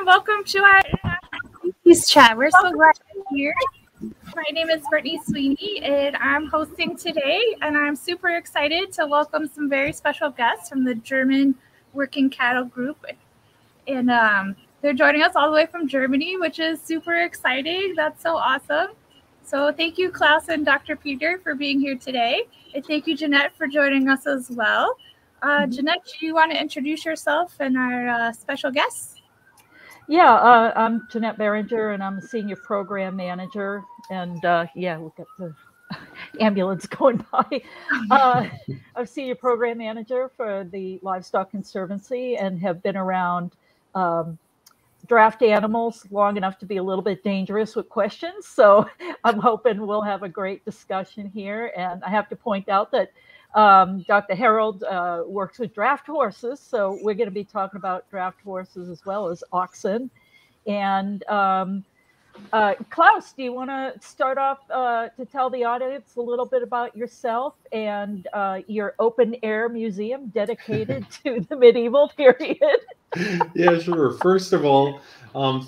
welcome to our Species Chat. We're so glad you're here. My name is Brittany Sweeney, and I'm hosting today, and I'm super excited to welcome some very special guests from the German Working Cattle Group. And they're joining us all the way from Germany, which is super exciting. That's so awesome. So thank you, Claus and Dr. Peter, for being here today. And thank you, Jeanette, for joining us as well. Jeanette, do you want to introduce yourself and our special guests? Yeah, I'm Jeanette Behringer, and I'm a senior program manager. And yeah, we've got the ambulance going by. I'm a senior program manager for the Livestock Conservancy and have been around draft animals long enough to be a little bit dangerous with questions. So I'm hoping we'll have a great discussion here. And I have to point out that Dr. Herold works with draft horses. So we're going to be talking about draft horses as well as oxen. And Claus, do you want to start off to tell the audience a little bit about yourself and your open air museum dedicated to the medieval period? Yeah, sure. First of all,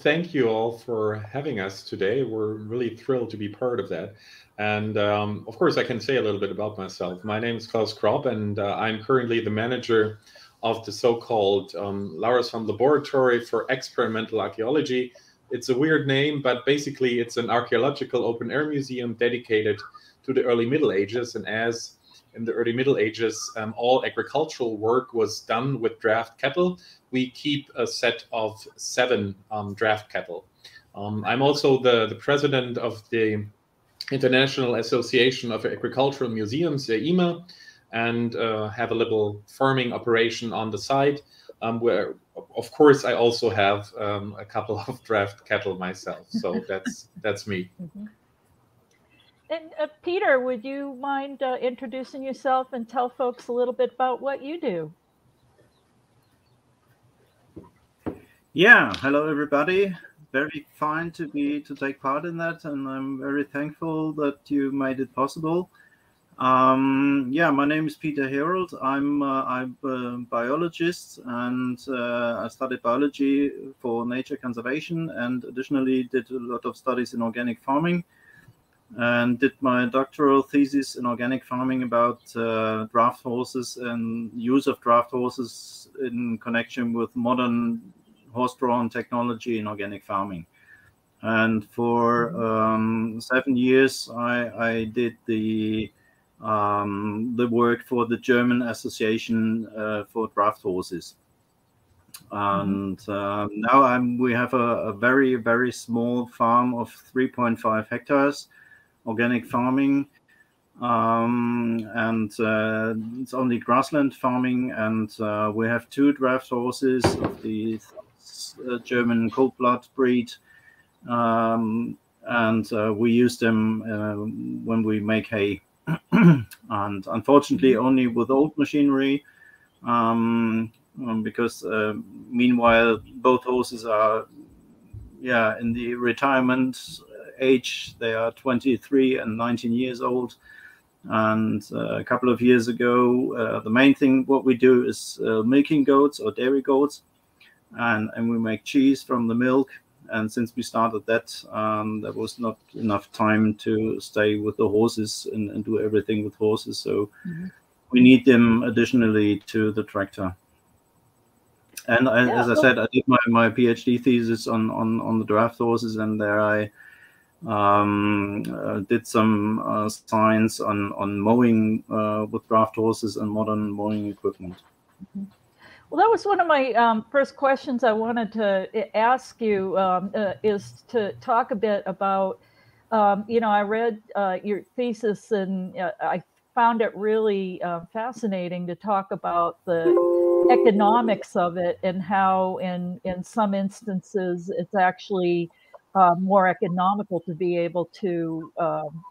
thank you all for having us today. We're really thrilled to be part of that. And of course, I can say a little bit about myself. My name is Claus Kropp, and I'm currently the manager of the so-called Lauresham Laboratory for Experimental Archaeology. It's a weird name, but basically it's an archaeological open-air museum dedicated to the early Middle Ages. And as in the early Middle Ages, all agricultural work was done with draft cattle. We keep a set of 7 draft cattle. I'm also the president of the International Association of Agricultural Museums, AIMA, and have a little farming operation on the side, where, of course, I also have a couple of draft cattle myself. So that's me. Mm-hmm. And Peter, would you mind introducing yourself and tell folks a little bit about what you do? Yeah, hello everybody. Very fine to take part in that, and I'm very thankful that you made it possible. Yeah, my name is Peter Herold. I'm a biologist, and I studied biology for nature conservation, and additionally did a lot of studies in organic farming, and did my doctoral thesis in organic farming about draft horses and use of draft horses in connection with modern horse-drawn technology in organic farming. And for 7 years, I did the work for the German Association for Draft Horses. And now we have a very, very small farm of 3.5 hectares, organic farming. And it's only grassland farming, and we have 2 draft horses of the German cold blood breed, and we use them when we make hay, and unfortunately only with old machinery, because meanwhile both horses are in the retirement age. They are 23 and 19 years old. And a couple of years ago, the main thing what we do is milking goats or dairy goats, and we make cheese from the milk. And since we started that, there was not enough time to stay with the horses and do everything with horses. So we need them additionally to the tractor. And as I said, I did my PhD thesis on the draft horses, and there I did some science on mowing with draft horses and modern mowing equipment. Well, that was one of my first questions I wanted to ask you, is to talk a bit about, I read your thesis, and I found it really fascinating to talk about the economics of it and how in some instances it's actually more economical to be able to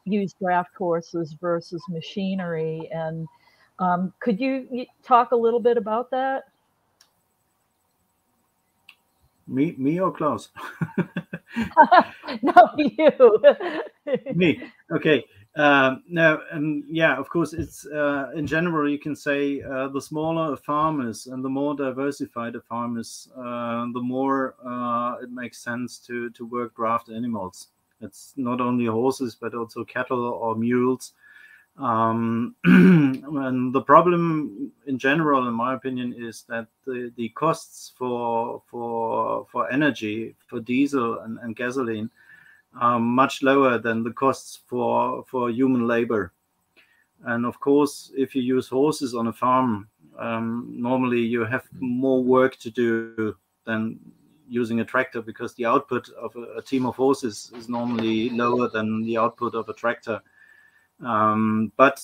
use draft horses versus machinery. And could you talk a little bit about that? Me or Claus? No, you. Me. Okay. No, and yeah, of course, it's in general, you can say the smaller a farm is and the more diversified a farm is, the more it makes sense to work draft animals. It's not only horses, but also cattle or mules. And the problem in general, in my opinion, is that the costs for energy, for diesel and gasoline, much lower than the costs for human labor. And of course, if you use horses on a farm, normally you have more work to do than using a tractor, because the output of a team of horses is normally lower than the output of a tractor. But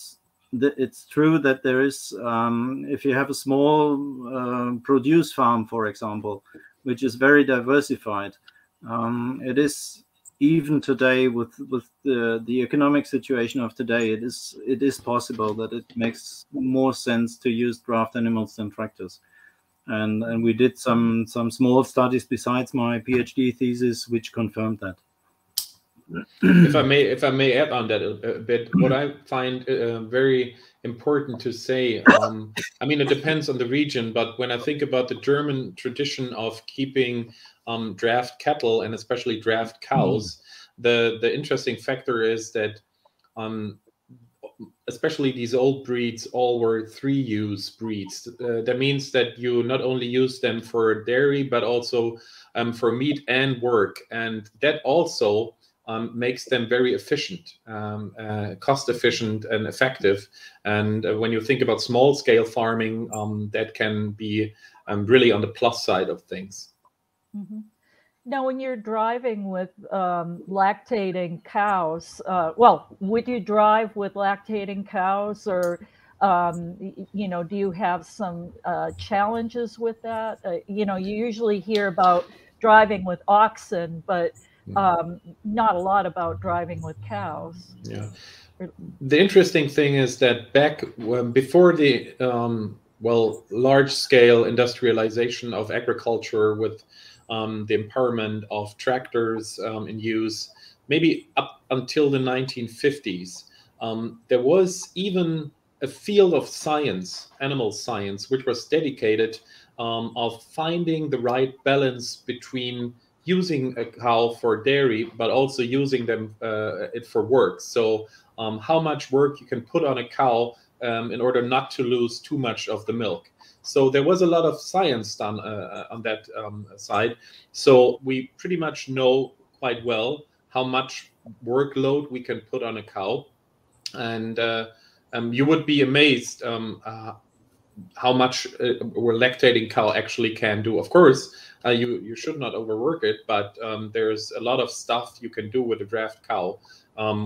it's true that there is, if you have a small produce farm, for example, which is very diversified, it is, even today, with the economic situation of today, it is possible that it makes more sense to use draft animals than tractors. And we did some small studies besides my PhD thesis which confirmed that. If I may add on that a bit, what I find very important to say, I mean, it depends on the region, but when I think about the German tradition of keeping draft cattle and especially draft cows, the interesting factor is that especially these old breeds all were 3-use breeds. That means that you not only use them for dairy, but also for meat and work, and that also makes them very efficient, cost efficient and effective. And when you think about small scale farming, that can be really on the plus side of things. Mm-hmm. Now, when you're driving with lactating cows, well, would you drive with lactating cows, or you know, do you have some challenges with that? You know, you usually hear about driving with oxen, but not a lot about driving with cows. Yeah. The interesting thing is that back before the large-scale industrialization of agriculture, with the empowerment of tractors in use, maybe up until the 1950s, there was even a field of science, animal science, which was dedicated of finding the right balance between using a cow for dairy, but also using them it for work. So how much work you can put on a cow in order not to lose too much of the milk. So there was a lot of science done on that side. So we pretty much know quite well how much workload we can put on a cow. And you would be amazed how much a lactating cow actually can do. Of course, you should not overwork it, but there's a lot of stuff you can do with a draft cow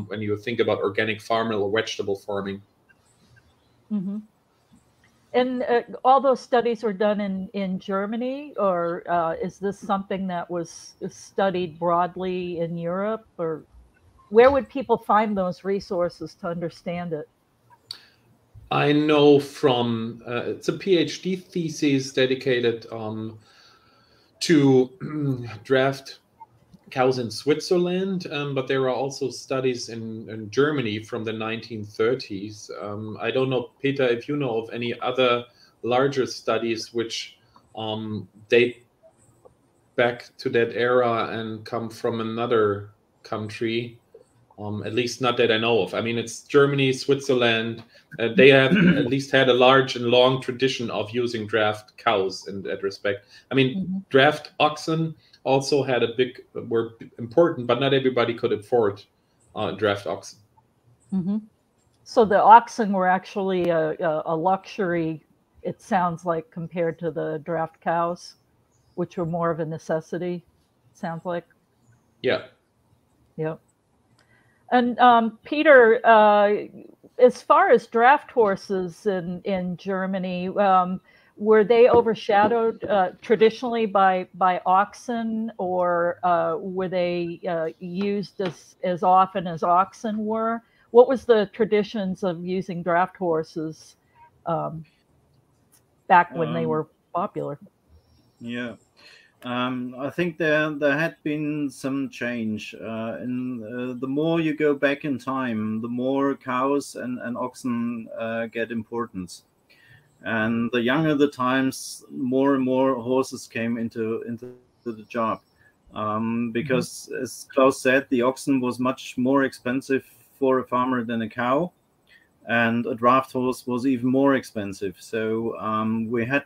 when you think about organic farming or vegetable farming. Mm-hmm. And all those studies were done in Germany, or is this something that was studied broadly in Europe, or where would people find those resources to understand it? I know from it's a PhD thesis dedicated to draft cows in Switzerland, but there are also studies in Germany from the 1930s. I don't know, Peter, if you know of any other larger studies which date back to that era and come from another country. At least not that I know of. I mean, it's Germany, Switzerland. They have at least had a large and long tradition of using draft cows in that respect. I mean, draft oxen also had were important, but not everybody could afford draft oxen. Mm-hmm. So the oxen were actually a luxury, it sounds like, compared to the draft cows, which were more of a necessity, it sounds like. Yeah. Yep. And Peter, as far as draft horses in Germany, were they overshadowed traditionally by oxen, or were they used as often as oxen were? What was the traditions of using draft horses back when they were popular? Yeah. I think there had been some change. The more you go back in time, the more cows and oxen get importance. And the younger the times, more and more horses came into the job. Because, as Klaus said, the oxen was much more expensive for a farmer than a cow, and a draft horse was even more expensive. So we had,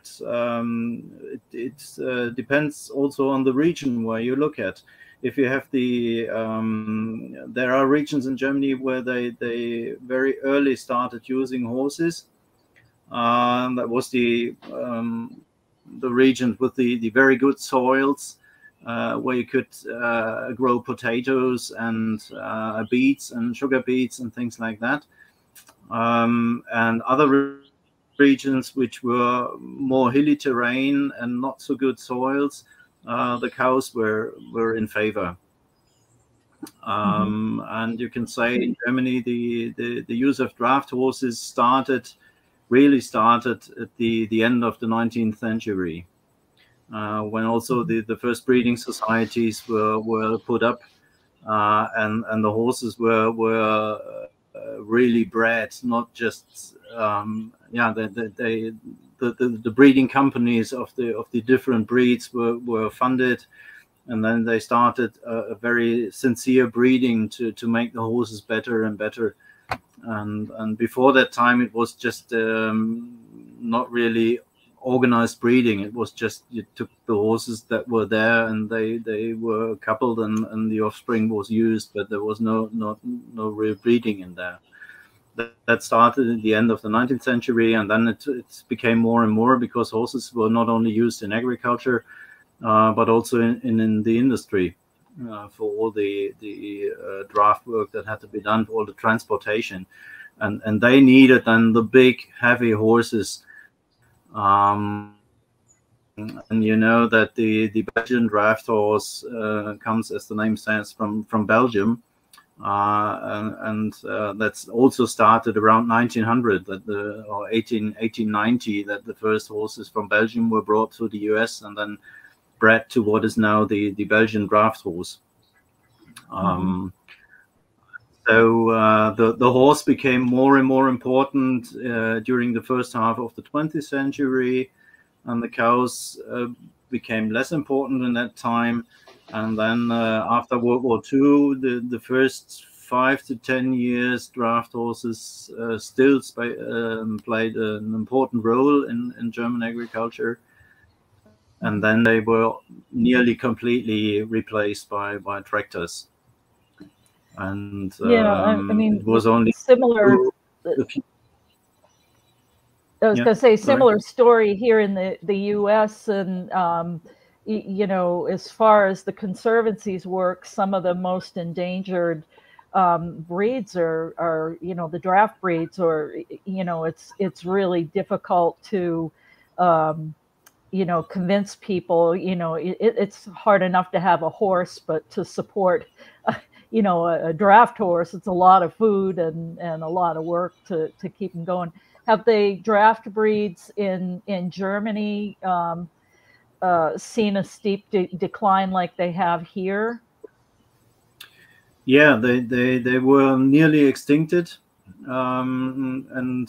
it depends also on the region where you look at. If you have there are regions in Germany where they very early started using horses. That was the region with the very good soils, where you could grow potatoes and beets and sugar beets and things like that. And other regions which were more hilly terrain and not so good soils, the cows were in favor. And you can say in Germany the use of draft horses really started at the end of the 19th century, when also the first breeding societies were put up, and the horses were really bred, not just the breeding companies of the different breeds were funded, and then they started a very sincere breeding to make the horses better and better. And before that time, it was just not really organized breeding. It was just you took the horses that were there and they were coupled and the offspring was used, but there was no real breeding in there. That started at the end of the 19th century, and then it became more and more, because horses were not only used in agriculture, but also in the industry, for all the draft work that had to be done, for all the transportation, and they needed then the big heavy horses. And you know that the Belgian draft horse comes, as the name says, from Belgium. And that's also started around 1900, or 1890, that the first horses from Belgium were brought to the US and then bred to what is now the Belgian draft horse. So the horse became more and more important during the first half of the 20th century, and the cows became less important in that time. And then after World War II, the first 5 to 10 years, draft horses still played an important role in German agriculture. And then they were nearly completely replaced by tractors. And I mean, it was only similar. I was going to say similar story here in the U.S. and you know, as far as the Conservancy's work, some of the most endangered breeds are you know, the draft breeds, or you know, it's really difficult to you know, convince people. You know, it's hard enough to have a horse, but to support you know, a draft horse, it's a lot of food and a lot of work to keep them going. Have the draft breeds in Germany seen a steep decline like they have here? Yeah, they were nearly extincted, and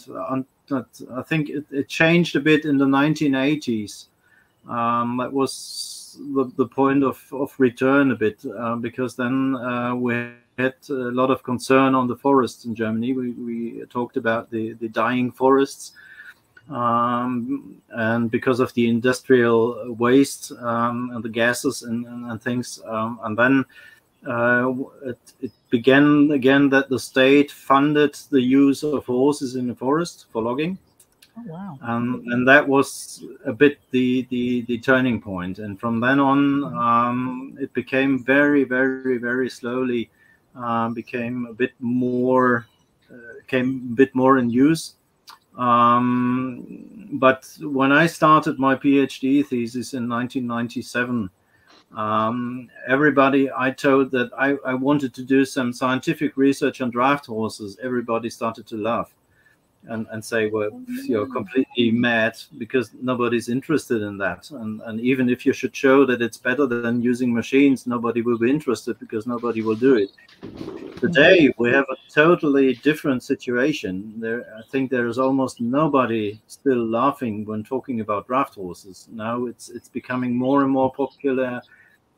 I think it changed a bit in the 1980s. That was the point of return a bit, because then we had a lot of concern on the forests in Germany. We talked about the dying forests, and because of the industrial waste and the gases and things, and then it began again that the state funded the use of horses in the forest for logging. Oh, wow. And that was a bit the turning point. And from then on, it became very, very, very slowly became a bit more in use. But when I started my PhD thesis in 1997, everybody I told that I wanted to do some scientific research on draft horses, everybody started to laugh. and say, well, you're completely mad, because nobody's interested in that. And even if you should show that it's better than using machines, nobody will be interested, because nobody will do it. Today we have a totally different situation. I think there is almost nobody still laughing when talking about draft horses. Now it's becoming more and more popular.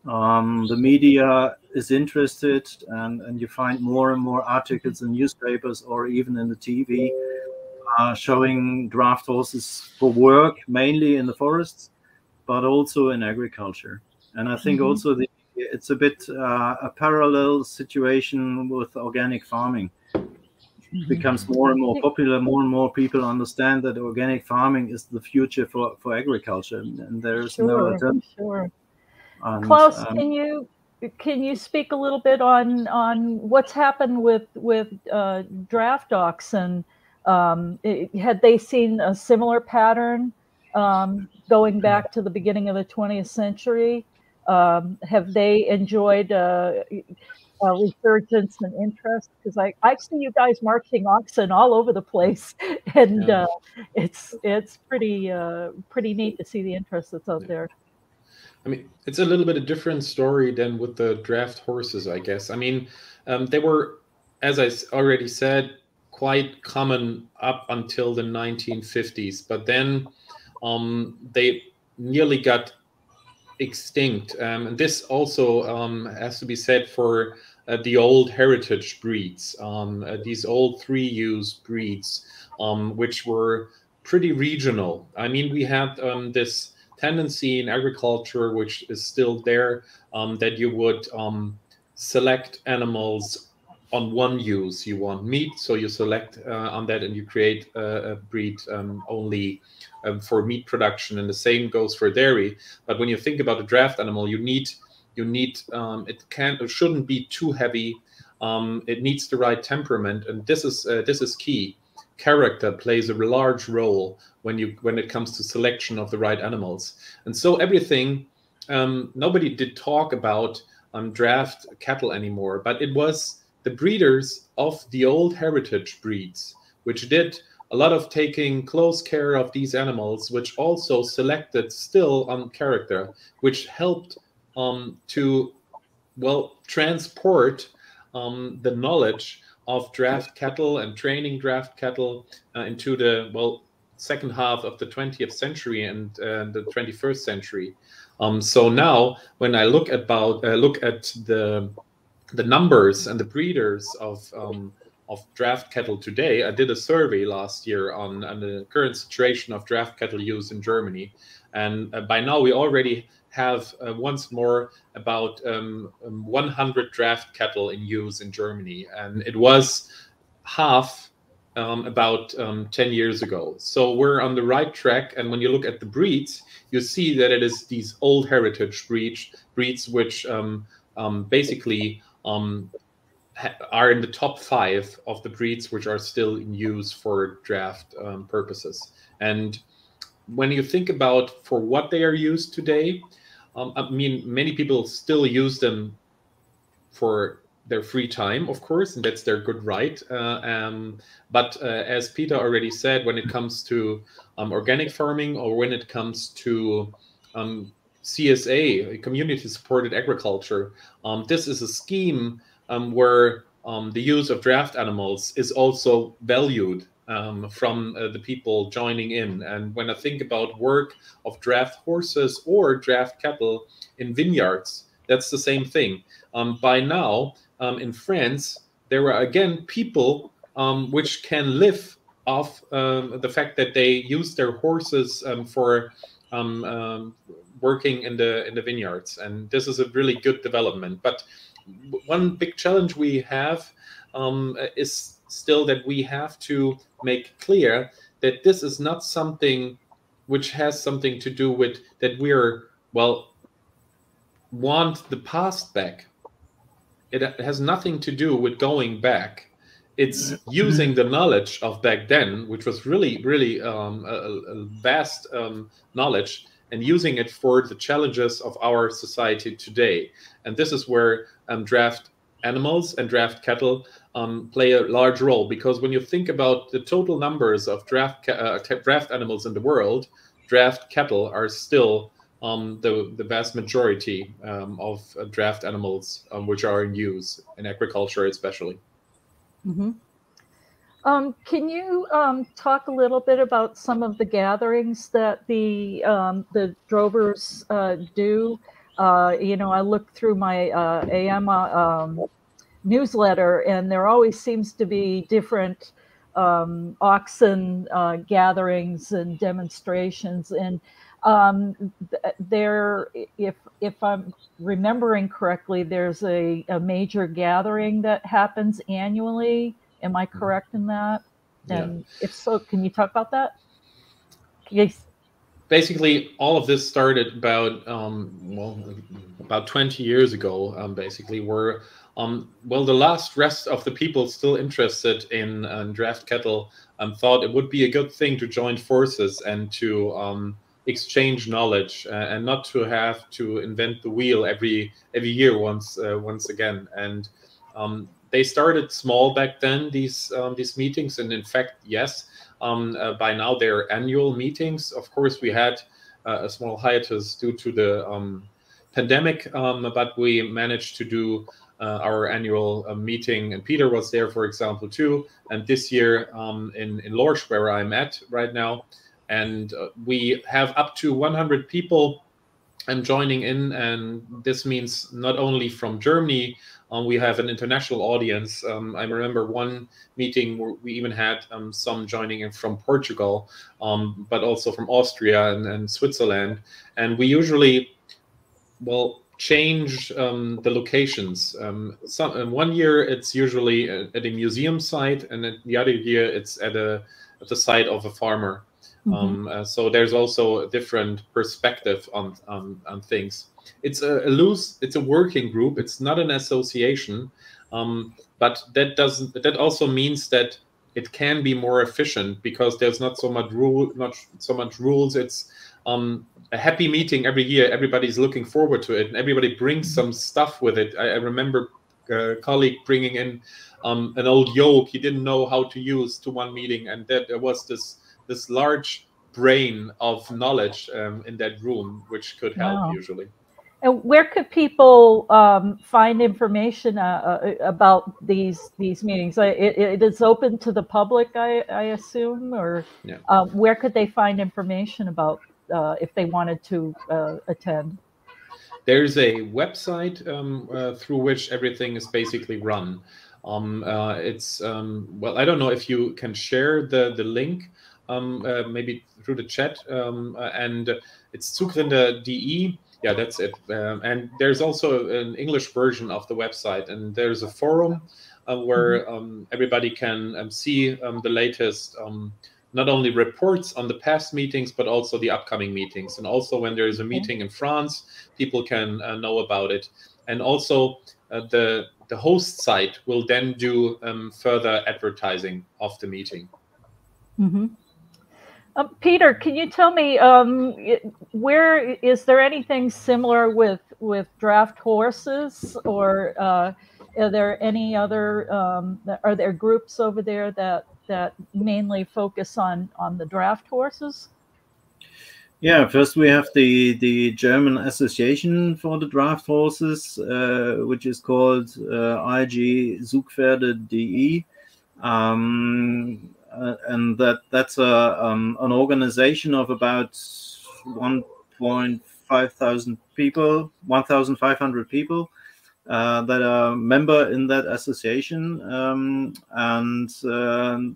The media is interested, and you find more and more articles in newspapers or even in the TV showing draft horses for work, mainly in the forests, but also in agriculture. And I think also it's a bit a parallel situation with organic farming. It becomes more and more popular. More and more people understand that organic farming is the future for agriculture, and there is no alternative. Sure. And, Claus, can you speak a little bit on what's happened with draft oxen? Had they seen a similar pattern going back to the beginning of the 20th century? Have they enjoyed a resurgence and interest? Because I see you guys marching oxen all over the place, and it's pretty neat to see the interest that's out there. I mean, it's a little bit a different story than with the draft horses, I guess. I mean, they were, as I already said, quite common up until the 1950s, but then they nearly got extinct. And this also has to be said for the old heritage breeds, these old three-use breeds, which were pretty regional. I mean, we had this tendency in agriculture, which is still there, that you would select animals on one use. You want meat, so you select on that, and you create a breed only for meat production, and the same goes for dairy. But when you think about a draft animal, you need it shouldn't be too heavy. It needs the right temperament, and this is key. Character plays a large role when it comes to selection of the right animals. And so everything, nobody did talk about draft cattle anymore, but it was the breeders of the old heritage breeds, which did a lot of taking close care of these animals, which also selected still on character, which helped to, well, transport the knowledge of draft cattle and training draft cattle into the, well, second half of the 20th century and the 21st century. So now, when I look at the numbers and the breeders of draft cattle today, I did a survey last year on the current situation of draft cattle use in Germany, and by now we already have once more about 100 draft cattle in use in Germany, and it was half about 10 years ago. So we're on the right track, and when you look at the breeds, you see that it is these old heritage breeds which basically are in the top 5 of the breeds which are still in use for draft purposes. And when you think about for what they are used today, I mean, many people still use them for their free time, of course, and that's their good right. But as Peter already said, when it comes to organic farming, or when it comes to CSA, community-supported agriculture, this is a scheme where the use of draft animals is also valued from the people joining in. And when I think about work of draft horses or draft cattle in vineyards, that's the same thing. By now, in France, there are again people which can live off the fact that they use their horses for working in the vineyards, and this is a really good development. But one big challenge we have is still that we have to make clear that this is not something which has something to do with that we're, well, want the past back. It has nothing to do with going back. It's using the knowledge of back then, which was really, really a vast knowledge, and using it for the challenges of our society today. And this is where draft animals and draft cattle play a large role, because when you think about the total numbers of draft animals in the world, draft cattle are still the vast majority of draft animals which are in use in agriculture, especially. Mm-hmm. Can you talk a little bit about some of the gatherings that the drovers do? You know, I looked through my AIMA newsletter, and there always seems to be different oxen gatherings and demonstrations. And there, if I'm remembering correctly, there's a major gathering that happens annually. Am I correct in that? And yeah. If so, can you talk about that? Yes. Basically, all of this started about about 20 years ago. Basically, where the last rest of the people still interested in draft cattle thought it would be a good thing to join forces and to exchange knowledge and not to have to invent the wheel every year once again. And they started small back then, these meetings, and in fact, yes. By now, they're annual meetings. Of course, we had a small hiatus due to the pandemic, but we managed to do our annual meeting, and Peter was there, for example, too. And this year in Lauresham, where I'm at right now, and we have up to 100 people joining in, and this means not only from Germany. We have an international audience. I remember one meeting where we even had some joining in from Portugal, but also from Austria and Switzerland. And we usually, change the locations. One year it's usually at a museum site, and then the other year it's at the site of a farmer. Mm-hmm. So there's also a different perspective on things. It's a working group. It's not an association, but that also means that it can be more efficient because there's not so much rules. It's a happy meeting every year. Everybody's looking forward to it, and everybody brings some stuff with it. I remember a colleague bringing in an old yoke he didn't know how to use to one meeting, and that there was this large brain of knowledge in that room, which could help usually. And where could people find information about these meetings? It is open to the public, I assume, or where could they find information about if they wanted to attend? There's a website through which everything is basically run. It's I don't know if you can share the link. Maybe through the chat, and it's Zugrinde.de. Yeah, that's it. And there's also an English version of the website, and there's a forum where everybody can see the latest, not only reports on the past meetings, but also the upcoming meetings. And also when there is a meeting in France, people can know about it. And also the host site will then do further advertising of the meeting. Mm-hmm. Peter, can you tell me where is there anything similar with draft horses, or are there any other? Are there groups over there that mainly focus on the draft horses? Yeah, first we have the German Association for the Draft Horses, which is called IG Zugpferde.de. And that's an organization of about 1,500 people that are member in that association, and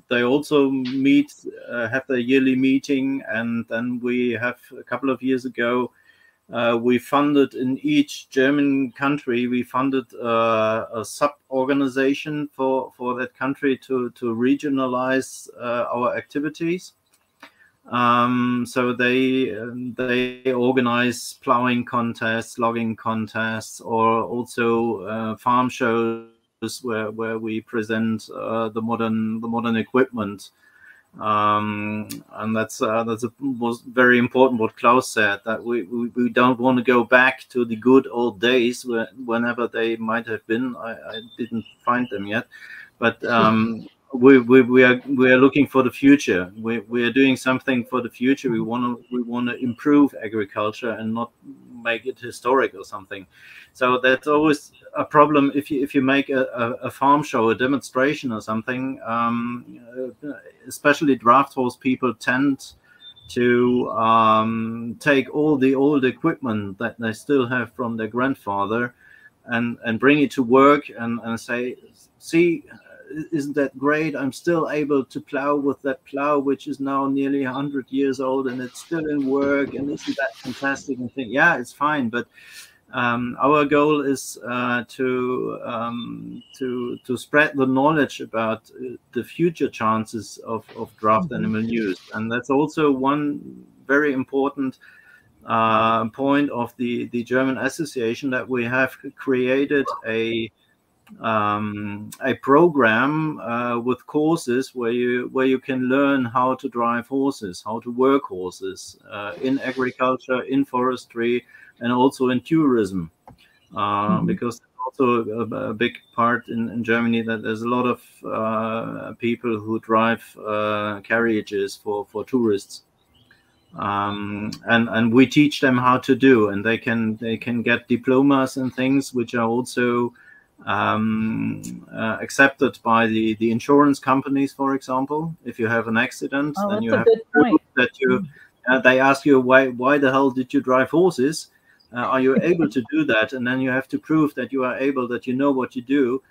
they also meet, have their yearly meeting. And then we have a couple of years ago, we funded in each German country, we funded a sub-organization for that country to regionalize our activities. So they organize plowing contests, logging contests, or also farm shows where we present the modern equipment. And was very important what Klaus said, that we don't want to go back to the good old days whenever they might have been. I didn't find them yet, But we are looking for the future. We are doing something for the future. We want to improve agriculture and not make it historic or something. So that's always a problem if you make a farm show, a demonstration or something. Especially draft horse people tend to take all the old equipment that they still have from their grandfather and bring it to work and say, see, isn't that great? I'm still able to plow with that plow, which is now nearly 100 years old, and it's still in work. And isn't that fantastic? And think, yeah, it's fine. But our goal is to spread the knowledge about the future chances of draft animal use, and that's also one very important point of the German association, that we have created a program with courses where you can learn how to drive horses, how to work horses in agriculture, in forestry, and also in tourism, because also a big part in Germany that there's a lot of people who drive carriages for tourists. And we teach them how to do, and they can get diplomas and things which are also accepted by the insurance companies. For example, if you have an accident, then you have to prove that you they ask you why the hell did you drive horses, are you able to do that, and then you have to prove that you are able, that you know what you do.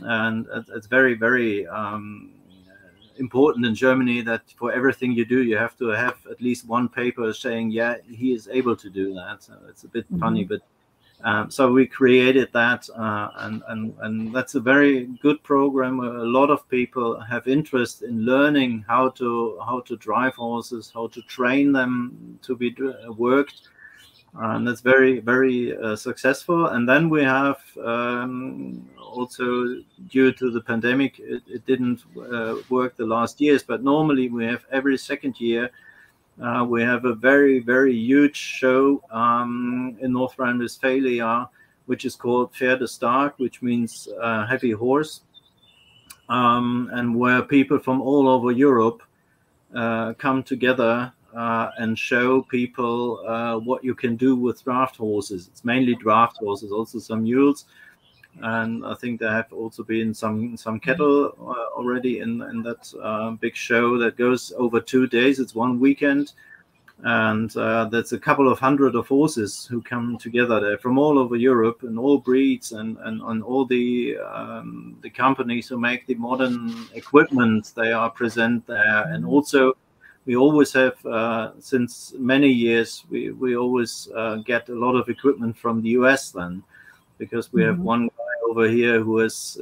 And it's very, very important in Germany that for everything you do, you have to have at least one paper saying, yeah, he is able to do that. So it's a bit funny, but so we created that, and that's a very good program. A lot of people have interest in learning how to drive horses, how to train them to be worked, and that's very, very successful. And then we have also, due to the pandemic, it didn't work the last years, but normally we have every second year we have a very, very huge show in North Rhine-Westphalia, which is called Pferdestag, which means heavy horse, and where people from all over Europe come together and show people what you can do with draft horses. It's mainly draft horses, also some mules, and I think there have also been some cattle already in that big show that goes over 2 days. It's one weekend, and that's a couple of hundred of horses who come together there from all over Europe, and all breeds, and all the companies who make the modern equipment, they are present there. And also we always have since many years we always get a lot of equipment from the US then, because we have one guy over here who is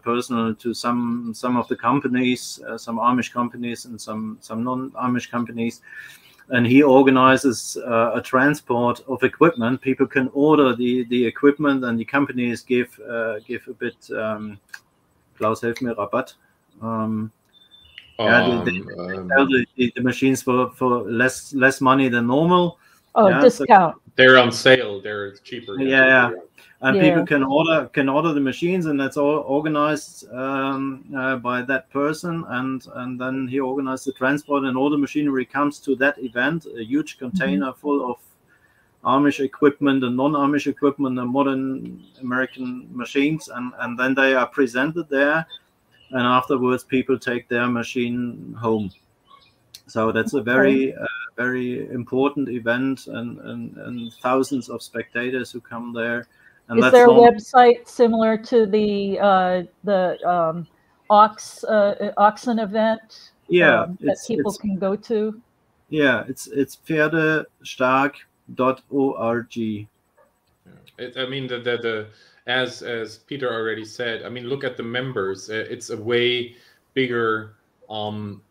personal to some of the companies, some Amish companies and some non-Amish companies, and he organizes a transport of equipment. People can order the equipment, and the companies give a bit. Klaus, help me, Rabatt. The machines for less money than normal. Oh, yeah, discount. So they're on sale. They're cheaper. Yeah. And people can order the machines, and that's all organized by that person, and then he organized the transport, and all the machinery comes to that event, a huge container full of Amish equipment and non-Amish equipment and modern American machines, and then they are presented there, and afterwards people take their machine home. So that's a very very important event, and thousands of spectators who come there. And is there a website similar to the oxen event? Yeah, that people can go to. Yeah, it's pferdestag.org. I mean, as Peter already said, I mean, look at the members. It's a way bigger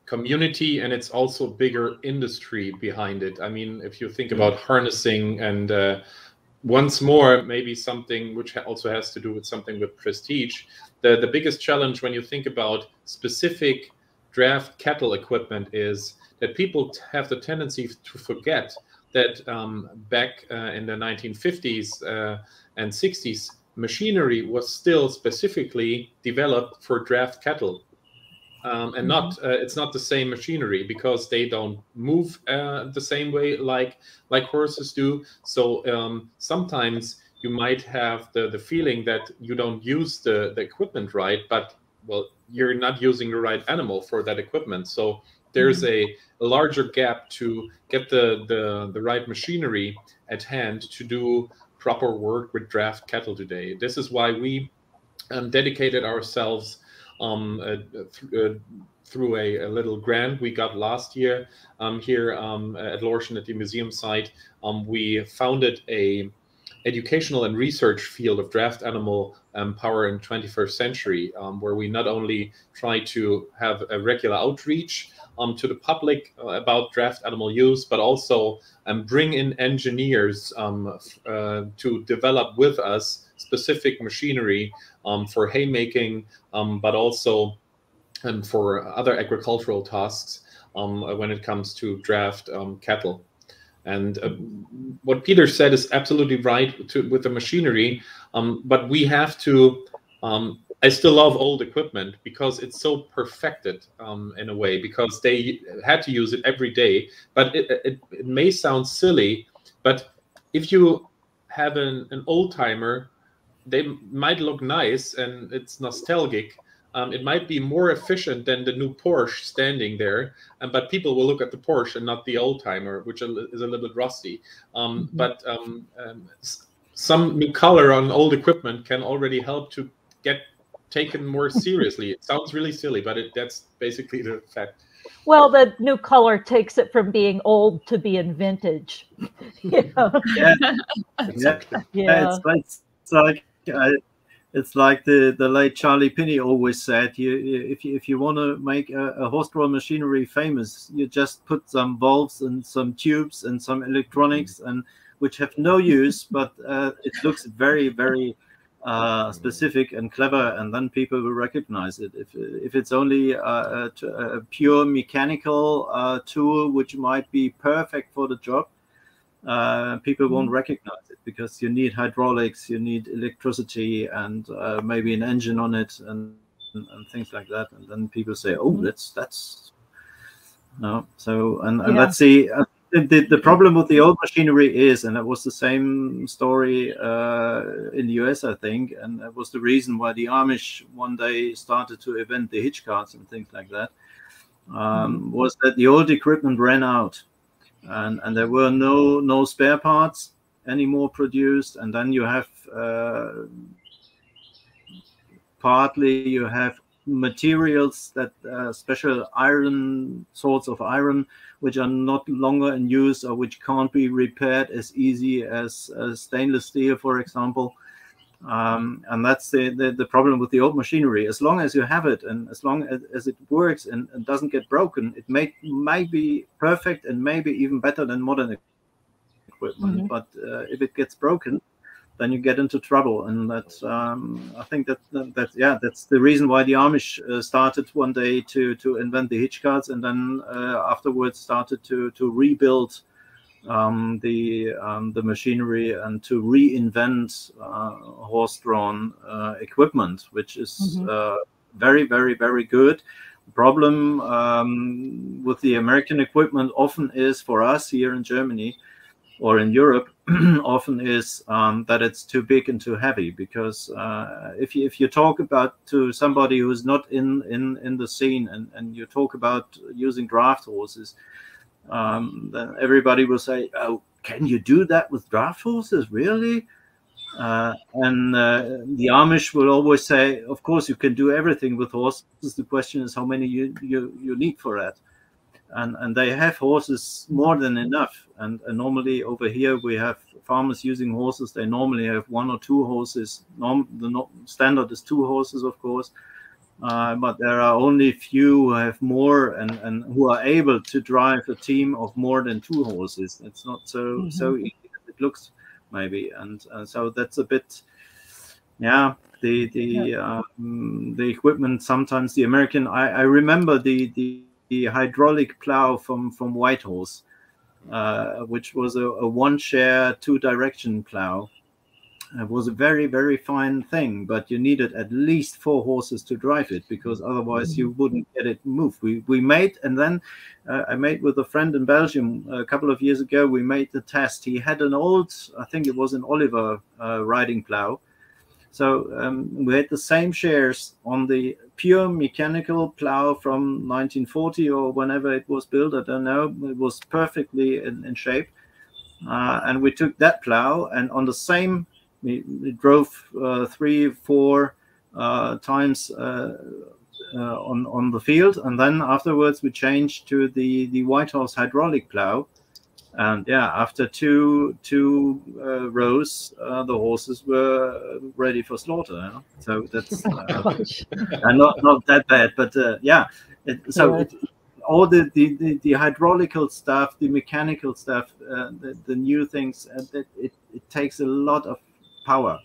community, and it's also bigger industry behind it. I mean, if you think about harnessing, and once more, maybe something which also has to do with something with prestige. The biggest challenge when you think about specific draft cattle equipment is that people have the tendency to forget that back in the 1950s and 60s, machinery was still specifically developed for draft cattle. And not it's not the same machinery, because they don't move the same way like horses do. So sometimes you might have the feeling that you don't use the equipment right, but well, you're not using the right animal for that equipment. So there's a larger gap to get the right machinery at hand to do proper work with draft cattle today. This is why we dedicated ourselves through a little grant we got last year here at Lauresham at the museum site. We founded a educational and research field of draft animal power in 21st century, where we not only try to have a regular outreach to the public about draft animal use, but also bring in engineers to develop with us specific machinery for haymaking, but also for other agricultural tasks when it comes to draft cattle. And what Peter said is absolutely right with the machinery, but we have to, I still love old equipment because it's so perfected in a way, because they had to use it every day. But it may sound silly, but if you have an old timer, they might look nice and it's nostalgic. It might be more efficient than the new Porsche standing there, but people will look at the Porsche and not the old timer, which is a little bit rusty. But some new color on old equipment can already help to get taken more seriously. It sounds really silly, but that's basically the fact. Well, the new color takes it from being old to being vintage. Yeah, Exactly. Yeah. It's like the late Charlie Pinney always said, if you want to make a horse-drawn machinery famous, you just put some valves and some tubes and some electronics, and which have no use, but it looks very, very specific and clever, and then people will recognize it. If it's only a pure mechanical tool, which might be perfect for the job, people won't recognize it, because you need hydraulics, you need electricity, and maybe an engine on it, and things like that. And then people say, "Oh, that's no." So and let's see. The problem with the old machinery is, and it was the same story in the US, I think, and that was the reason why the Amish one day started to invent the hitch carts and things like that, was that the old equipment ran out. And there were no spare parts anymore produced, and then you have partly you have materials that special iron, sorts of iron, which are not longer in use, or which can't be repaired as easy as stainless steel, for example. And that's the problem with the old machinery. As long as you have it, and as long as it works and doesn't get broken, it may be perfect and maybe even better than modern equipment. But if it gets broken, then you get into trouble. And that's I think that's the reason why the Amish started one day to invent the hitch carts, and then afterwards started to rebuild the machinery and to reinvent horse-drawn equipment, which is very, very, very good. The problem with the American equipment often is, for us here in Germany or in Europe, often is that it's too big and too heavy. Because if you talk about to somebody who's not in the scene, and you talk about using draft horses, then everybody will say, "Oh, can you do that with draft horses, really?" And the Amish will always say, "Of course, you can do everything with horses. The question is how many you need for that." And they have horses more than enough. And normally over here we have farmers using horses. They normally have 1 or 2 horses. The standard is 2 horses, of course. But there are only few who have more and who are able to drive a team of more than 2 horses. It's not so easy as it looks, maybe, and so that's a bit, the equipment. Sometimes the American, I remember the hydraulic plow from Whitehorse, which was a 1-share 2-direction plow. was a very, very fine thing, but you needed at least 4 horses to drive it, because otherwise you wouldn't get it moved. We made, and then I made with a friend in Belgium a couple of years ago, we made the test. He had an old, I think it was an Oliver riding plow. So we had the same shares on the pure mechanical plow from 1940 or whenever it was built, I don't know. It was perfectly in shape. And we took that plow, and on the same, we drove 3-4 times on the field, and then afterwards we changed to the White Horse hydraulic plow. And yeah, after two rows, the horses were ready for slaughter. You know? So that's not that bad, but yeah. All the hydraulical stuff, the mechanical stuff, the new things, it takes a lot of power,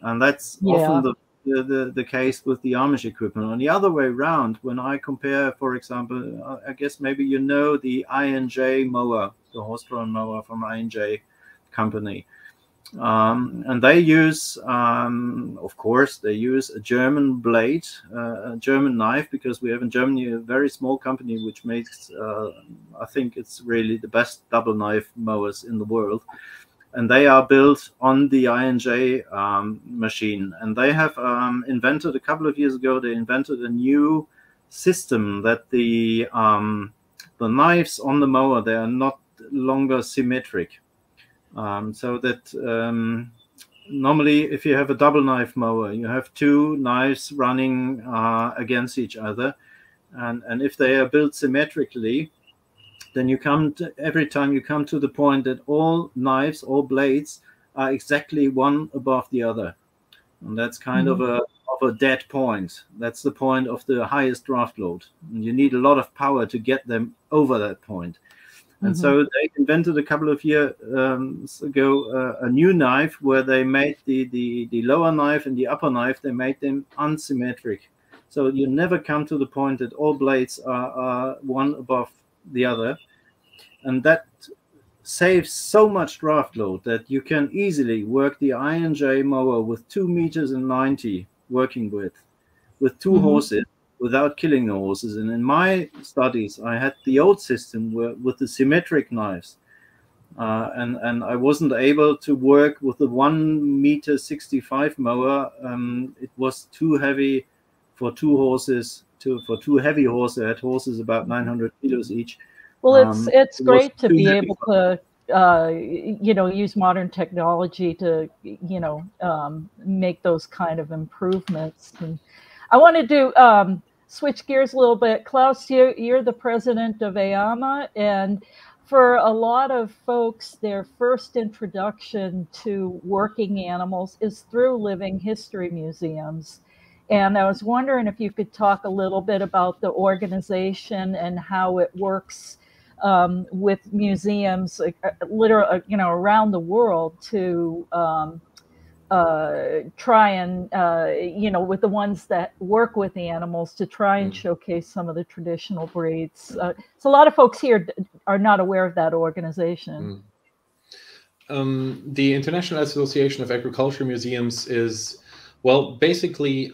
and that's often the case with the Amish equipment. On the other way around, when I compare, for example, I guess maybe you know the I&J mower, the horse-drawn mower from I&J company, and they use, of course, they use a German blade, a German knife, because we have in Germany a very small company which makes, I think it's really the best double knife mowers in the world. And they are built on the I&J machine. And they have invented, a couple of years ago, they invented a new system that the knives on the mower, they are not longer symmetric. So that normally if you have a double knife mower, you have 2 knives running against each other. And if they are built symmetrically, then you come to, every time you come to the point that all knives, all blades are exactly one above the other. And that's kind of a dead point. That's the point of the highest draft load. And you need a lot of power to get them over that point. And so they invented a couple of years ago a new knife where they made the lower knife and the upper knife, they made them unsymmetric. So you never come to the point that all blades are one above the other. And that saves so much draft load that you can easily work the I&J mower with 2 meters and 90 working width with 2 horses without killing the horses. And in my studies, I had the old system with the symmetric knives. And I wasn't able to work with the 1 meter 65 mower. It was too heavy for 2 horses, for 2 heavy horses. I had horses about 900 kilos each. Well, it's great to be able to, use modern technology to, make those kind of improvements. And I wanted to switch gears a little bit. Claus, you're the president of AIMA, and for a lot of folks, their first introduction to working animals is through living history museums. And I was wondering if you could talk a little bit about the organization and how it works with museums, literally, around the world to try and, with the ones that work with the animals to try and showcase some of the traditional breeds. So a lot of folks here are not aware of that organization. The International Association of Agriculture Museums is, well, basically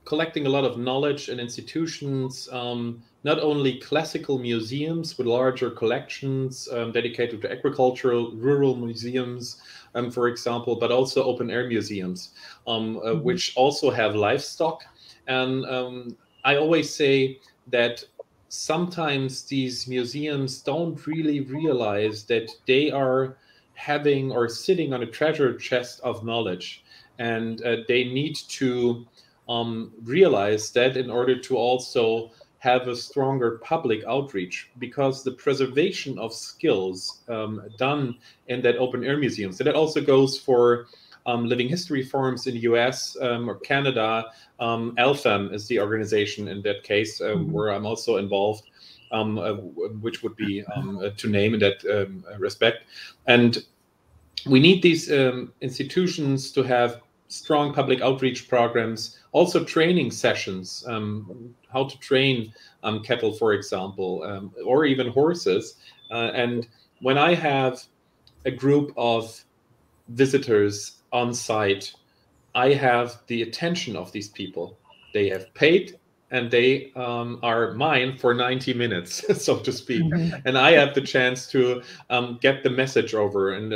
collecting a lot of knowledge and institutions, not only classical museums with larger collections dedicated to agricultural, rural museums, for example, but also open-air museums, which also have livestock. And I always say that sometimes these museums don't really realize that they are having or sitting on a treasure chest of knowledge, and they need to realize that in order to also have a stronger public outreach, because the preservation of skills done in that open air museums, and that also goes for living history forums in the US or Canada. ALFAM is the organization in that case where I'm also involved, which would be to name in that respect. And we need these institutions to have strong public outreach programs, also training sessions, how to train cattle, for example, or even horses. And when I have a group of visitors on site, I have the attention of these people. They have paid and they are mine for 90 minutes, so to speak. And I have the chance to get the message over. And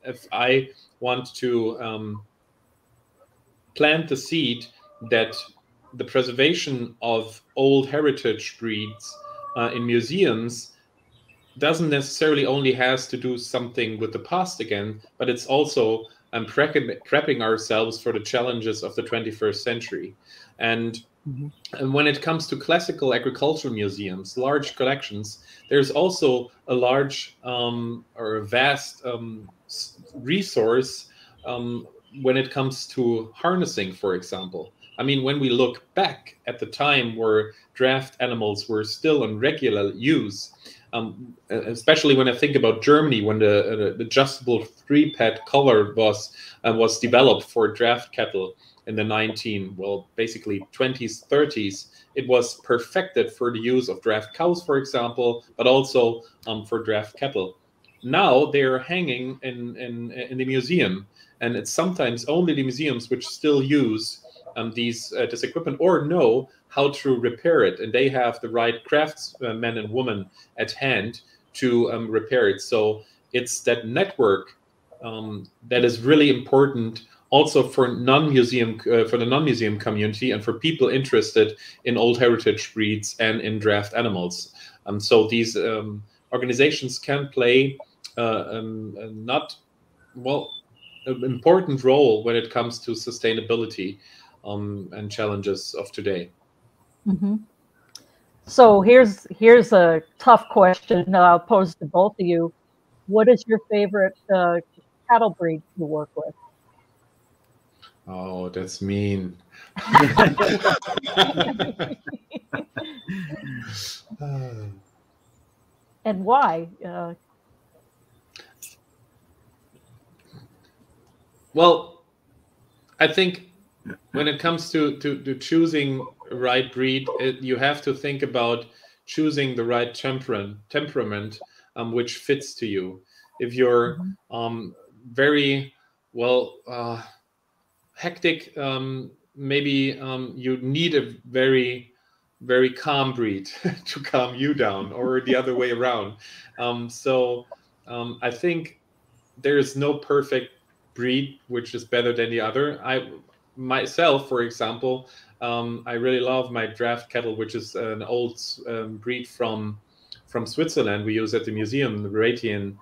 if I want to plant the seed that the preservation of old heritage breeds in museums doesn't necessarily only has to do something with the past again, but it's also prepping ourselves for the challenges of the 21st century. And when it comes to classical agricultural museums, large collections, there's also a large or a vast resource when it comes to harnessing, for example. I mean, when we look back at the time where draft animals were still in regular use, especially when I think about Germany, when the adjustable 3-pad collar was developed for draft cattle in the 20s, 30s, it was perfected for the use of draft cows, for example, but also for draft cattle. Now they're hanging in the museum, and it's sometimes only the museums which still use this equipment or know how to repair it, and they have the right craftsmen and women at hand to repair it. So it's that network that is really important also for the non-museum community and for people interested in old heritage breeds and in draft animals. So these organizations can play an important role when it comes to sustainability and challenges of today. So here's a tough question I'll pose to both of you. What is your favorite cattle breed you work with? Oh, that's mean. And why? Well, I think when it comes to choosing the right breed, you have to think about choosing the right temperament which fits to you. If you're very hectic, maybe you need a very, very calm breed to calm you down, or the other way around. I think there is no perfect breed which is better than the other. Myself, for example, I really love my draft cattle, which is an old breed from Switzerland we use at the museum, the Ratian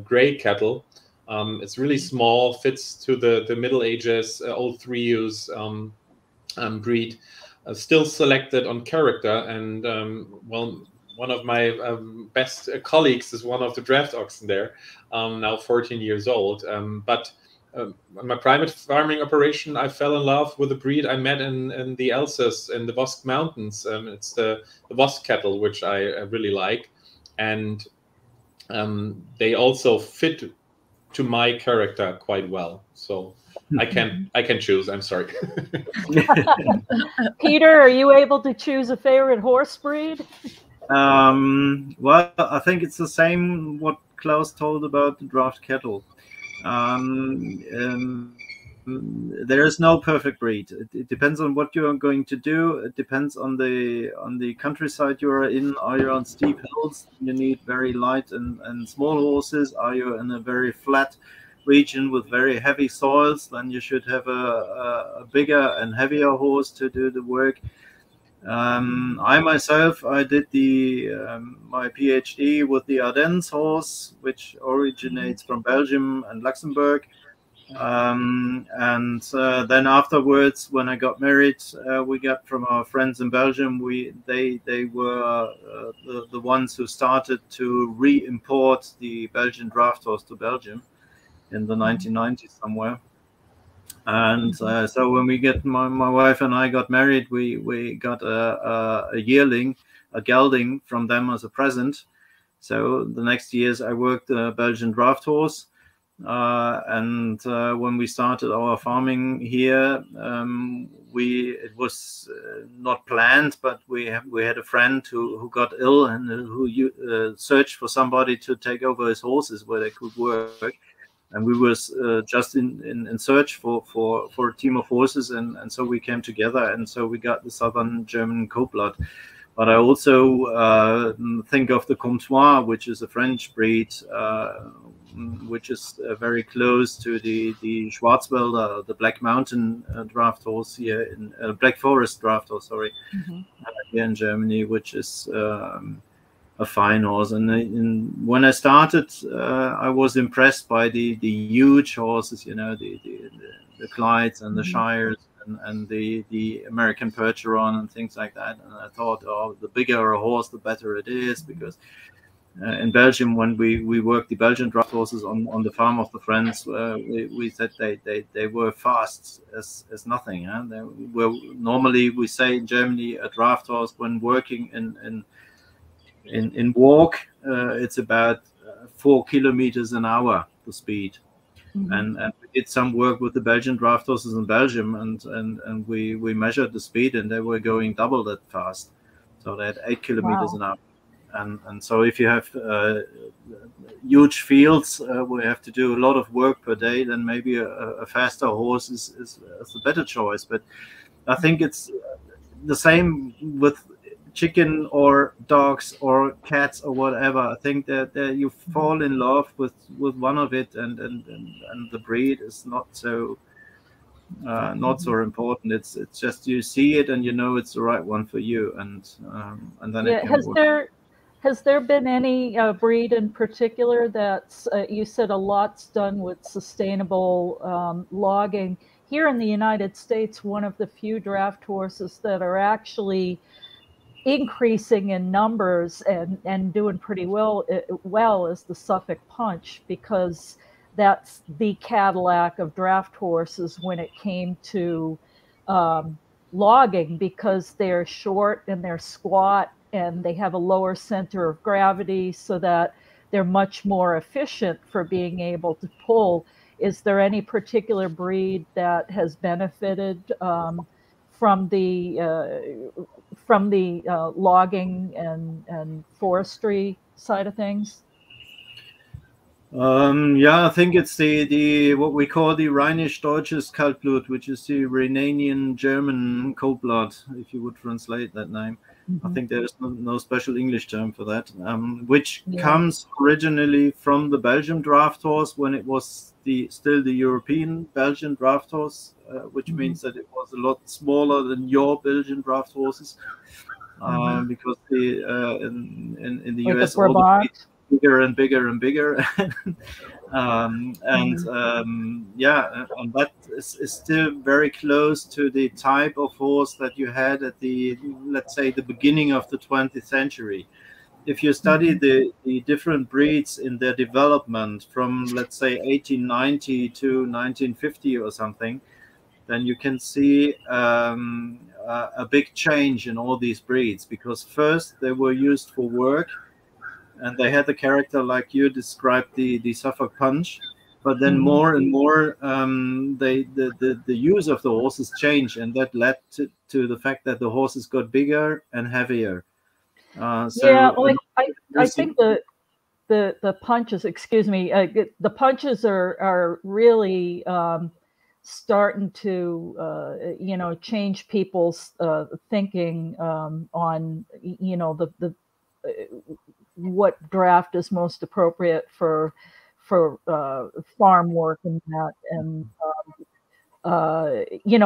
gray cattle. It's really small, fits to the Middle Ages, old 3-use breed, still selected on character. And one of my best colleagues is one of the draft oxen there, now 14 years old. But my private farming operation, I fell in love with a breed I met in the Alsace, in the Vosges Mountains. It's the Vosges cattle, which I really like. And they also fit to my character quite well. So I can choose. I'm sorry. Peter, are you able to choose a favorite horse breed? Well, I think it's the same what Klaus told about the draft cattle. There is no perfect breed. It depends on what you are going to do. It depends on the countryside you are in. Are you on steep hills? You need very light and small horses. Are you in a very flat region with very heavy soils? Then you should have a bigger and heavier horse to do the work. I myself, I did my PhD with the Ardennes Horse, which originates from Belgium and Luxembourg. Then afterwards, when I got married, we got from our friends in Belgium. They were the ones who started to re-import the Belgian draft horse to Belgium in the 1990s somewhere. And so when my wife and I got married, we got a yearling, a gelding from them as a present. So the next years I worked a Belgian draft horse. When we started our farming here, it was not planned, but we had a friend who got ill and who searched for somebody to take over his horses where they could work. and we was just in search for a team of horses, and so we came together, and so we got the Southern German Cold-Blood. But I also think of the Comtois, which is a French breed, which is very close to the Schwarzwälder, the Black Mountain draft horse here in Black Forest draft horse, sorry, here in Germany, which is a fine horse. And when I started, I was impressed by the huge horses, you know, the Clydes and the Shires and the American Percheron and things like that. And I thought, oh, the bigger a horse, the better it is, because in Belgium, when we worked the Belgian draft horses on the farm of the friends, we said they were fast as nothing. Huh? They were, normally we say in Germany, a draft horse when working in walk, it's about 4 kilometers an hour, the speed. And we did some work with the Belgian draft horses in Belgium, and we measured the speed, and they were going double that fast. So they had 8 kilometers an hour. And so if you have huge fields where you have to do a lot of work per day, then maybe a faster horse is a better choice. But I think it's the same with chicken or dogs or cats or whatever. I think that you fall in love with one of it, and the breed is not so important. It's just you see it and you know it's the right one for you, and then it can work. Has there been any breed in particular that's, you said a lot's done with sustainable logging. Here in the United States, one of the few draft horses that are actually increasing in numbers and doing pretty well is the Suffolk Punch, because that's the Cadillac of draft horses when it came to logging, because they're short and they're squat and they have a lower center of gravity, so that they're much more efficient for being able to pull. Is there any particular breed that has benefited from the logging and forestry side of things? Yeah, I think it's the what we call the Rheinisch-Deutsches Kaltblut, which is the Rhenanian German cold-blood, if you would translate that name. I think there is no special English term for that, which comes originally from the Belgian draft horse when it was still the European Belgian draft horse, which means that it was a lot smaller than your Belgian draft horses, because in the like US all the bigger and bigger and bigger. And that is still very close to the type of horse that you had at let's say the beginning of the 20th century. If you study the different breeds in their development from, let's say, 1890 to 1950 or something, then you can see a big change in all these breeds, because first they were used for work, and they had the character like you described, the Suffolk Punch. But then more and more, the use of the horses changed, and that led to the fact that the horses got bigger and heavier. I think the punches, excuse me, the punches are really starting to change people's thinking on the what draft is most appropriate for farm work and that, and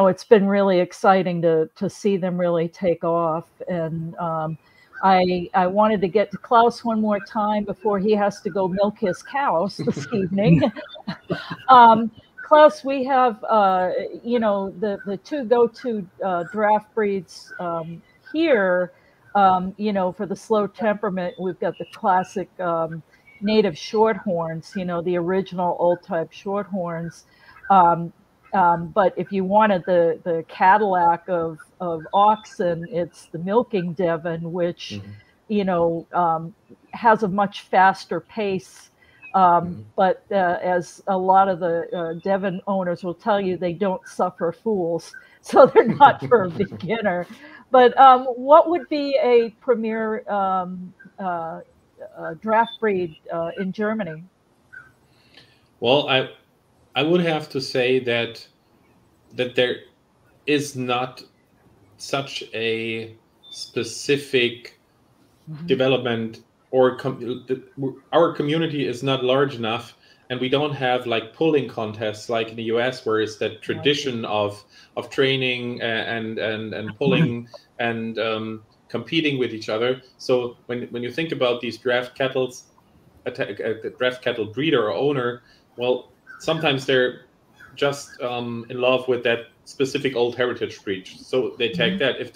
it's been really exciting to see them really take off. And I wanted to get to Klaus one more time before he has to go milk his cows this evening. Klaus, we have the two go-to draft breeds here. For the slow temperament, we've got the classic native shorthorns, the original old type shorthorns. But if you wanted the Cadillac of oxen, it's the milking Devon, which has a much faster pace. But as a lot of the Devon owners will tell you, they don't suffer fools, so they're not for a beginner. But what would be a premier draft breed in Germany? Well, I would have to say that there is not such a specific development, or our community is not large enough, and we don't have like pulling contests like in the US, where it's that tradition of training and pulling and competing with each other. So when you think about these draft cattle breeder or owner, well, sometimes they're just in love with that specific old heritage breed, so they take that. If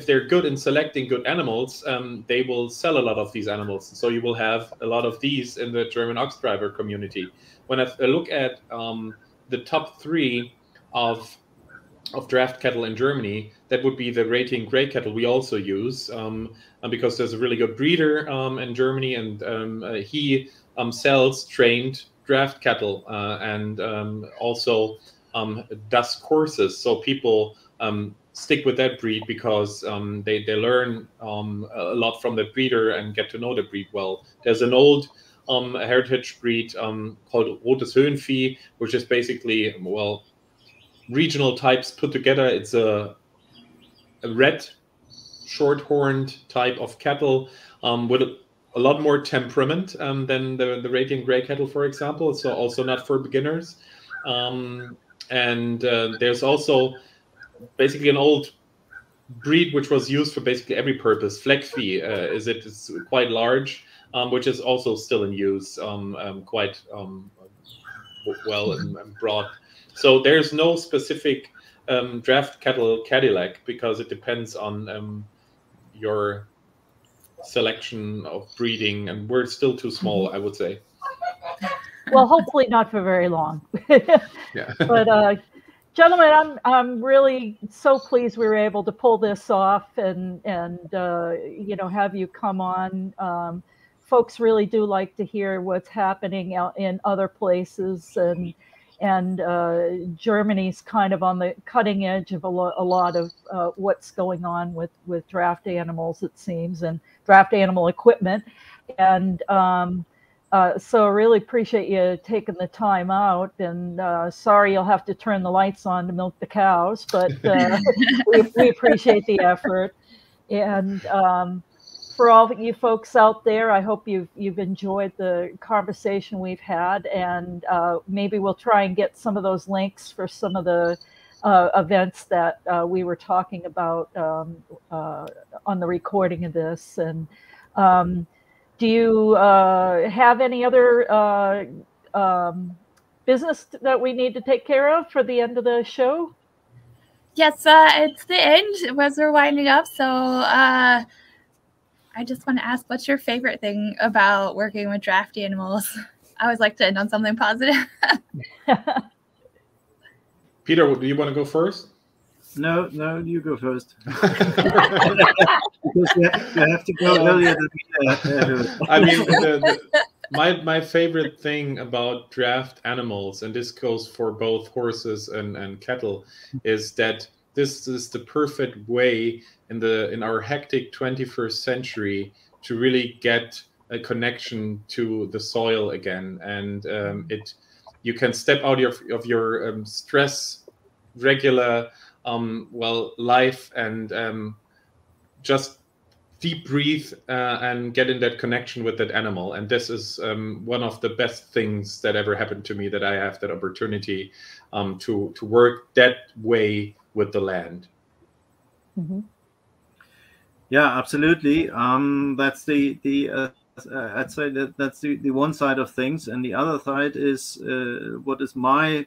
they're good in selecting good animals, they will sell a lot of these animals. So you will have a lot of these in the German Oxdriver community. When I look at the top 3 of draft cattle in Germany, that would be the rating gray cattle we also use, because there's a really good breeder in Germany, and he sells trained draft cattle and also does courses. So people stick with that breed because they learn a lot from the breeder and get to know the breed well. There's an old heritage breed called Rotes Höhenvieh, which is basically, well, regional types put together. It's a red short-horned type of cattle with a lot more temperament than the Radiant Grey cattle, for example. So also not for beginners. And there's also basically an old breed which was used for basically every purpose. Fleckvieh it's quite large, which is also still in use quite well and broad. So there's no specific draft cattle Cadillac, because it depends on your selection of breeding, and we're still too small, I would say. Well, hopefully not for very long. Yeah. But gentlemen, I'm really so pleased we were able to pull this off and you know, have you come on. Folks really do like to hear what's happening out in other places, and Germany's kind of on the cutting edge of a lot of what's going on with draft animals, it seems, and draft animal equipment. And so I really appreciate you taking the time out, and sorry you'll have to turn the lights on to milk the cows, but we appreciate the effort. And for all of you folks out there, I hope you've enjoyed the conversation we've had, and maybe we'll try and get some of those links for some of the events that we were talking about on the recording of this. And do you have any other business that we need to take care of for the end of the show? Yes, it's the end as we're winding up. So I just want to ask, what's your favorite thing about working with draft animals? I always like to end on something positive. Peter, do you want to go first? No, you go first. Because you have to go earlier than me. I mean, my favorite thing about draft animals, and this goes for both horses and cattle, is that this is the perfect way in our hectic 21st century to really get a connection to the soil again, and you can step out of your stress regular life and just deep breathe and get in that connection with that animal. And this is one of the best things that ever happened to me, that I have that opportunity to work that way with the land. Mm-hmm. Yeah, absolutely. That's I'd say that's the one side of things, and the other side is what is my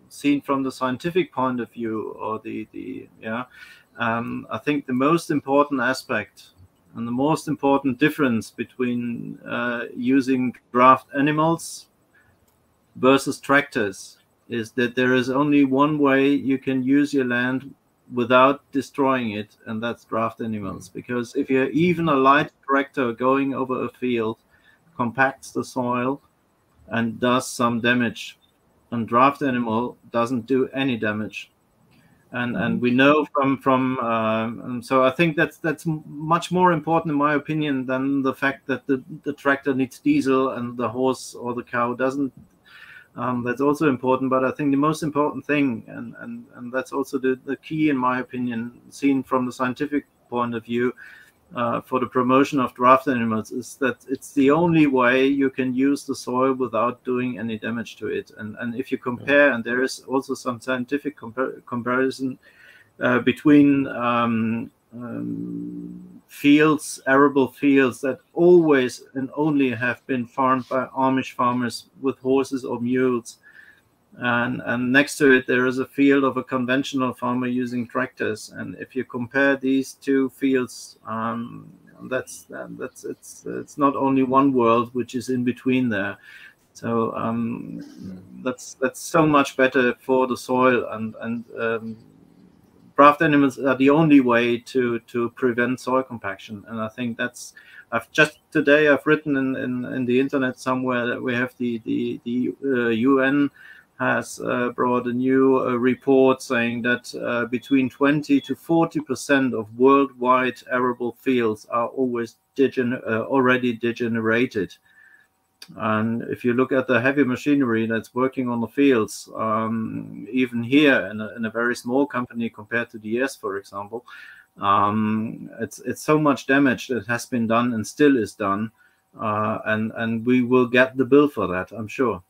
seen from the scientific point of view, or I think the most important aspect and the most important difference between using draft animals versus tractors is that there is only one way you can use your land without destroying it, and that's draft animals. Because if you're even a light tractor going over a field, compacts the soil and does some damage, and draft animal doesn't do any damage. And we know from so I think that's much more important, in my opinion, than the fact that the tractor needs diesel and the horse or the cow doesn't. That's also important. But I think the most important thing, and that's also the key, in my opinion, seen from the scientific point of view, for the promotion of draft animals, is that it's the only way you can use the soil without doing any damage to it. And if you compare, and there is also some scientific comparison between fields, arable fields that always and only have been farmed by Amish farmers with horses or mules, and next to it there is a field of a conventional farmer using tractors. And if you compare these two fields, it's not only one world which is in between there. So that's so much better for the soil, and draft animals are the only way to prevent soil compaction. And I think that's, I've written in the internet somewhere that we have the UN has brought a new report saying that between 20 to 40% of worldwide arable fields are always already degenerated. And if you look at the heavy machinery that's working on the fields, even here in a very small company compared to the US, for example, it's so much damage that has been done and still is done, and we will get the bill for that, I'm sure.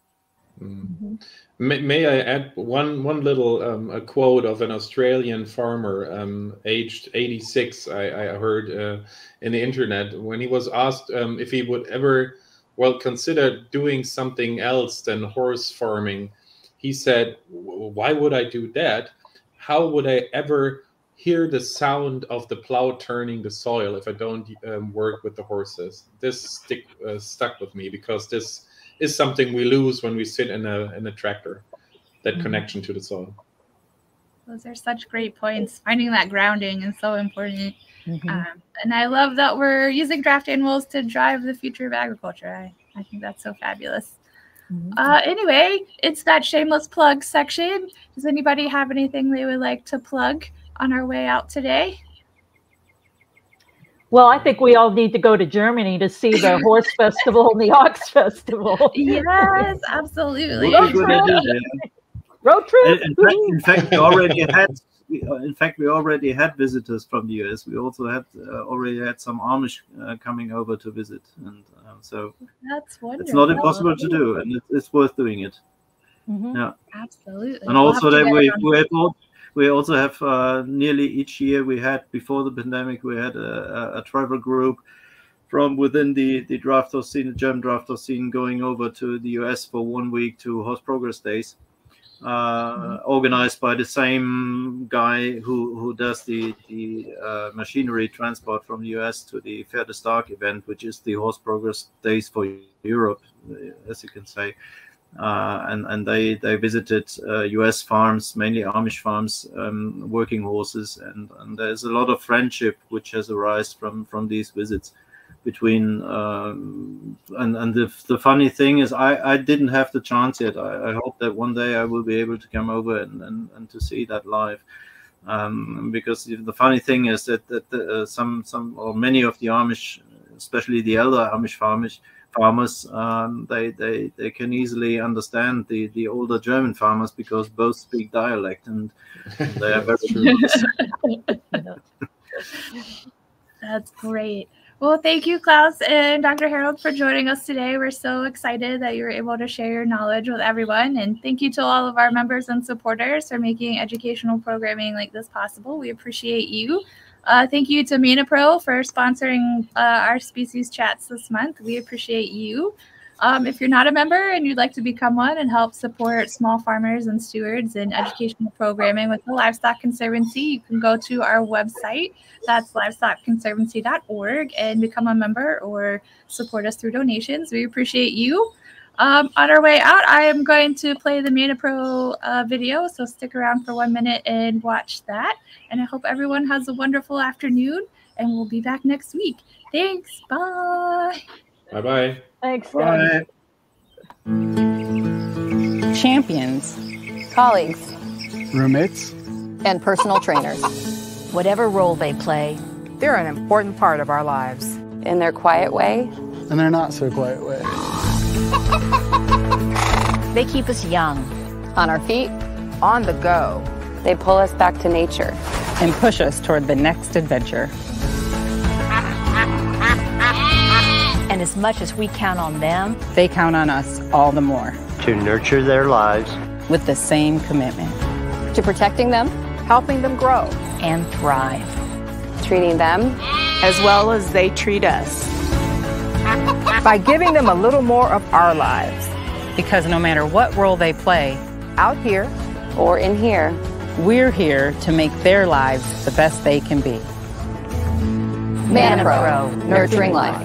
Mm-hmm. May I add one little a quote of an Australian farmer, aged 86, I heard in the internet, when he was asked if he would ever consider doing something else than horse farming. He said, why would I do that? How would I ever hear the sound of the plow turning the soil if I don't work with the horses? This stuck with me, because this is something we lose when we sit in a tractor, that connection to the soil. Those are such great points. Finding that grounding is so important. And I love that we're using draft animals to drive the future of agriculture. I think that's so fabulous. Anyway, it's that shameless plug section. Does anybody have anything they would like to plug on our way out today? Well, I think we all need to go to Germany to see the horse festival and the ox festival. Yes, absolutely. Road trip. In fact, we already had visitors from the US. We also had already had some Amish coming over to visit, and so that's wonderful. It's not impossible to do, and it's worth doing it. Yeah, absolutely. And also that we also have nearly each year we had, before the pandemic, we had a travel group from within the draft horse scene, the German draft horse scene, going over to the US for 1 week to Horse Progress Days, organized by the same guy who does the machinery transport from the US to the Livestock event, which is the Horse Progress Days for Europe, as you can say. And they visited US farms, mainly Amish farms, working horses, and there's a lot of friendship which has arisen from these visits between and the funny thing is I didn't have the chance yet. I hope that one day I will be able to come over and to see that live, because the funny thing is that some or many of the Amish, especially the elder Amish farmers, they can easily understand the older German farmers, because both speak dialect, and they are very true. That's great. Well, thank you, Claus and Dr. Herold, for joining us today. We're so excited that you were able to share your knowledge with everyone. And thank you to all of our members and supporters for making educational programming like this possible. We appreciate you. Thank you to ManaPro for sponsoring our species chats this month. We appreciate you. If you're not a member and you'd like to become one and help support small farmers and stewards in educational programming with the Livestock Conservancy, you can go to our website. That's livestockconservancy.org, and become a member or support us through donations. We appreciate you. On our way out, I am going to play the ManaPro video, so stick around for 1 minute and watch that. And I hope everyone has a wonderful afternoon, and we'll be back next week. Thanks. Bye. Bye-bye. Thanks, guys. Champions, colleagues, roommates, and personal trainers. Whatever role they play, they're an important part of our lives. In their quiet way, and their not so quiet way. They keep us young. On our feet, On the go. they pull us back to nature. and push us toward the next adventure. And as much as we count on them, They count on us all the more to nurture their lives with the same commitment. To protecting them, Helping them grow. and thrive. treating them, As well as they treat us. By giving them a little more of our lives. Because no matter what role they play, Out here, or in here. we're here to make their lives the best they can be. Manapro, nurturing life.